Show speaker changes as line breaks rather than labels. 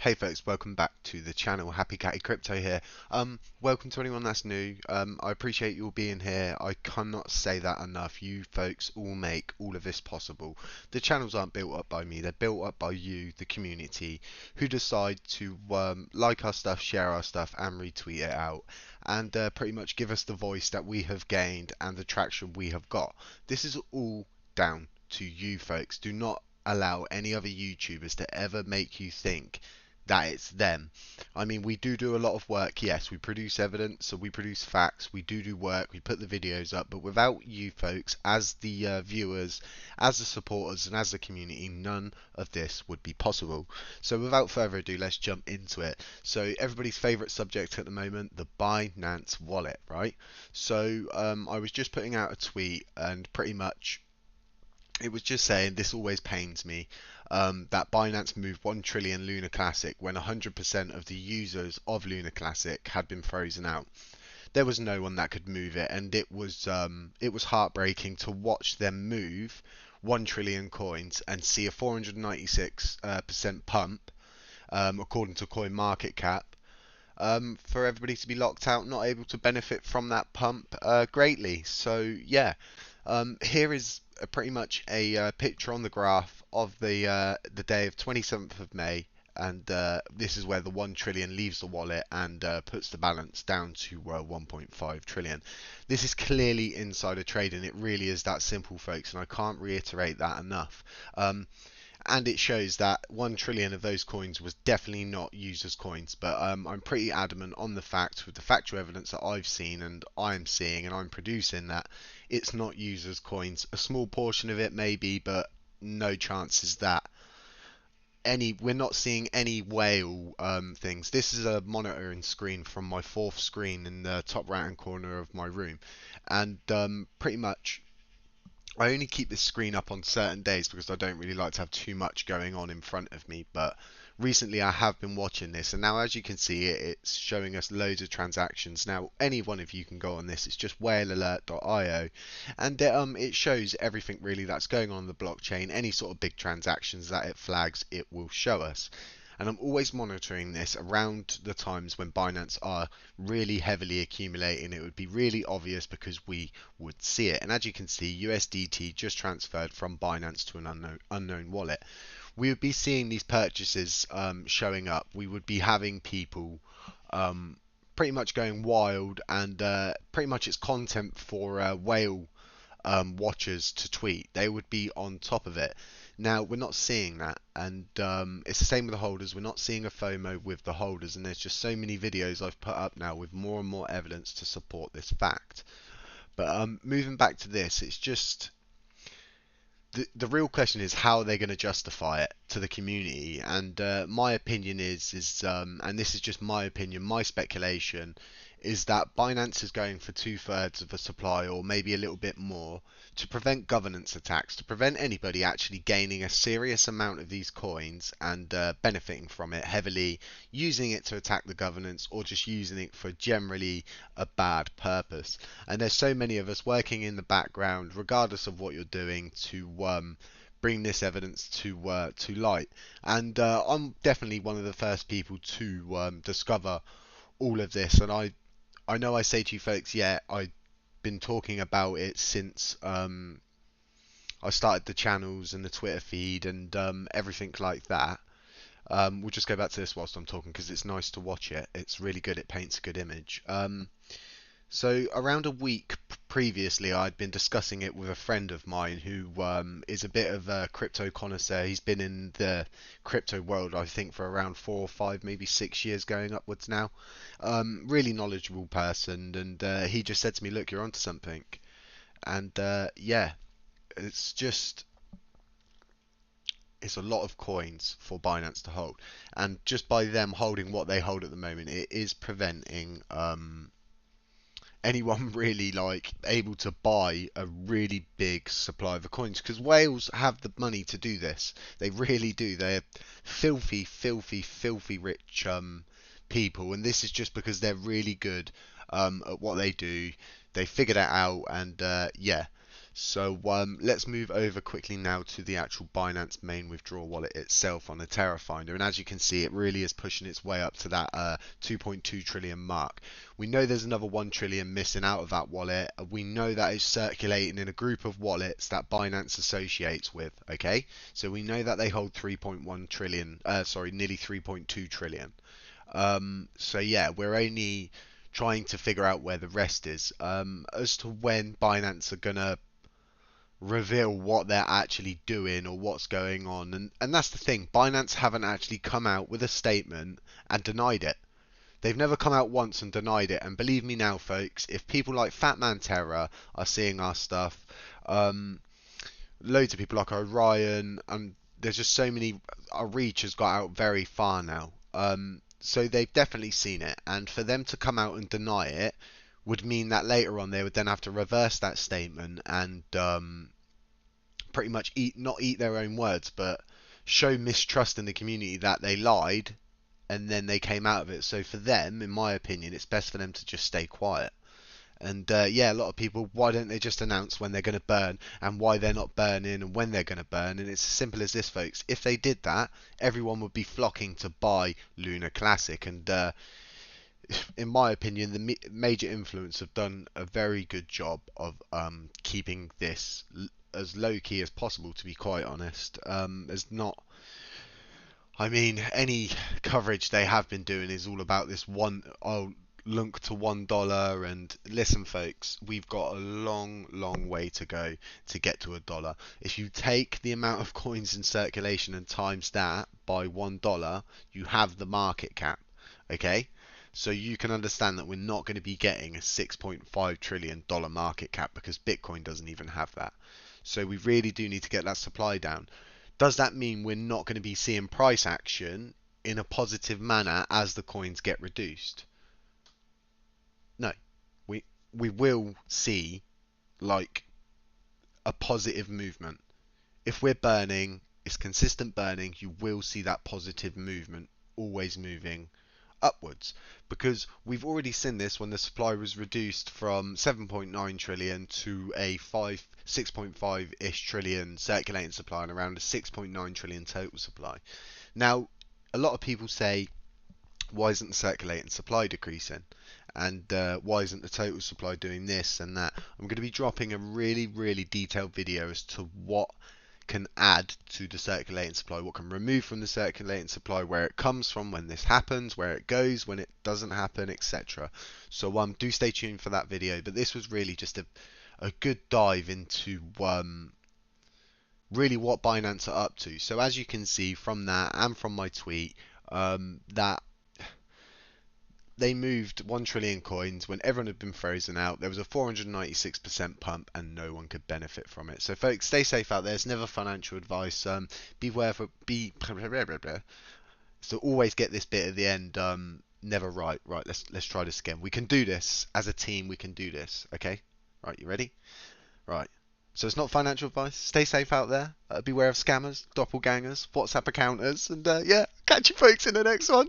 Hey folks, welcome back to the channel. HappyCattyCrypto here. Welcome to anyone that's new. I appreciate you all being here. I cannot say that enough. You folks all make all of this possible. The channels aren't built up by me, they're built up by you, the community, who decide to like our stuff, share our stuff, and retweet it out. And pretty much give us the voice that we have gained and the traction we have got. This is all down to you folks. Do not allow any other YouTubers to ever make you think that it's them. I mean, we do a lot of work. Yes, we produce evidence, so we produce facts. We do work. We put the videos up. But without you folks, as the viewers, as the supporters, and as the community, none of this would be possible. So without further ado, let's jump into it. So everybody's favorite subject at the moment, the Binance wallet, right? So I was just putting out a tweet, and pretty much it was just saying, this always pains me, that Binance moved 1 trillion LUNACLASSIC when 100% of the users of LUNACLASSIC had been frozen out. There was no one that could move it, and it was heartbreaking to watch them move 1 trillion coins and see a 496% pump, according to CoinMarketCap. For everybody to be locked out, not able to benefit from that pump greatly. So yeah, here is pretty much a picture on the graph of the day of 27th of May, and this is where the 1 trillion leaves the wallet and puts the balance down to 1.5 trillion. This is clearly insider trading. It really is that simple, folks, and I can't reiterate that enough. And it shows that 1 trillion of those coins was definitely not users' coins. But I'm pretty adamant on the fact, with the factual evidence that I've seen and I'm seeing and I'm producing, that it's not users' coins. A small portion of it maybe, but no chances that we're not seeing any whale things. This is a monitoring screen from my fourth screen in the top right hand corner of my room, and pretty much I only keep this screen up on certain days because I don't really like to have too much going on in front of me. But recently I have been watching this, and now as you can see, it's showing us loads of transactions. Now any one of you can go on this. It's just whalealert.io, and it shows everything really that's going on the blockchain. Any sort of big transactions that it flags, it will show us. And I'm always monitoring this around the times when Binance are really heavily accumulating. It would be really obvious because we would see it. And as you can see, USDT just transferred from Binance to an unknown wallet. We would be seeing these purchases showing up. We would be having people pretty much going wild, and pretty much it's content for whale watchers to tweet. They would be on top of it. Now we're not seeing that, and it's the same with the holders. We're not seeing a FOMO with the holders, and there's just so many videos I've put up now with more and more evidence to support this fact. But moving back to this, it's just the real question is, how are they going to justify it to the community? And my opinion is and this is just my opinion, my speculation, is that Binance is going for 2/3 of the supply, or maybe a little bit more, to prevent governance attacks, to prevent anybody actually gaining a serious amount of these coins and benefiting from it heavily, using it to attack the governance, or just using it for generally a bad purpose. And there's so many of us working in the background, regardless of what you're doing, to bring this evidence to light. And I'm definitely one of the first people to discover all of this. And I know I say to you folks, yeah, I've been talking about it since I started the channels and the Twitter feed and everything like that. We'll just go back to this whilst I'm talking because it's nice to watch it. It's really good. It paints a good image. So around a week previously, I'd been discussing it with a friend of mine who is a bit of a crypto connoisseur. He's been in the crypto world, I think, for around 4 or 5, maybe 6 years going upwards now. Really knowledgeable person, and he just said to me, look, you're onto something. And yeah, it's a lot of coins for Binance to hold. And just by them holding what they hold at the moment, it is preventing anyone really like able to buy a really big supply of the coins, because whales have the money to do this. They really do. They're filthy, filthy, filthy rich people, and this is just because they're really good at what they do. They figured it out, and yeah. So let's move over quickly now to the actual Binance main withdrawal wallet itself on the Terra Finder. And as you can see, it really is pushing its way up to that 2.2 trillion mark. We know there's another 1 trillion missing out of that wallet. We know that it's circulating in a group of wallets that Binance associates with. Okay, so we know that they hold 3.1 trillion, nearly 3.2 trillion. So yeah, we're only trying to figure out where the rest is. As to when Binance are gonna reveal what they're actually doing or what's going on, and that's the thing. Binance haven't actually come out with a statement and denied it. They've never come out once and denied it. And believe me now, folks, if people like Fatman Terra are seeing our stuff, loads of people like Orion, there's just so many. Our reach has got out very far now. So they've definitely seen it, and for them to come out and deny it would mean that later on they would then have to reverse that statement and pretty much not eat their own words, but show mistrust in the community that they lied and then they came out of it. So for them, in my opinion, it's best for them to just stay quiet. And yeah, a lot of people, why don't they just announce when they're going to burn and why they're not burning and when they're going to burn? And it's as simple as this, folks. If they did that, everyone would be flocking to buy LUNACLASSIC. And in my opinion, the major influence have done a very good job of keeping this as low key as possible, to be quite honest. There's not, I mean, any coverage they have been doing is all about this one, oh, lunk to $1. And listen, folks, we've got a long way to go to get to $1. If you take the amount of coins in circulation and times that by $1, you have the market cap. Okay, so you can understand that we're not going to be getting a $6.5 trillion market cap because Bitcoin doesn't even have that. So we really do need to get that supply down. Does that mean we're not going to be seeing price action in a positive manner as the coins get reduced? No, we will see like a positive movement. If we're burning, it's consistent burning, you will see that positive movement always moving upwards, because we've already seen this when the supply was reduced from 7.9 trillion to a 6.5-ish trillion circulating supply and around a 6.9 trillion total supply. Now, a lot of people say, why isn't the circulating supply decreasing? And why isn't the total supply doing this and that? I'm going to be dropping a really detailed video as to what can add to the circulating supply, what can remove from the circulating supply, where it comes from when this happens, where it goes when it doesn't happen, etc. So do stay tuned for that video. But this was really just a good dive into really what Binance are up to. So as you can see from that and from my tweet, that they moved 1 trillion coins when everyone had been frozen out. There was a 496% pump and no one could benefit from it. So folks, stay safe out there. It's never financial advice. Beware for so always get this bit at the end. Never right. Let's try this again. We can do this as a team. We can do this. Okay. Right. You ready? Right. So it's not financial advice. Stay safe out there. Beware of scammers, doppelgangers, WhatsApp accounters, and yeah, catch you folks in the next one.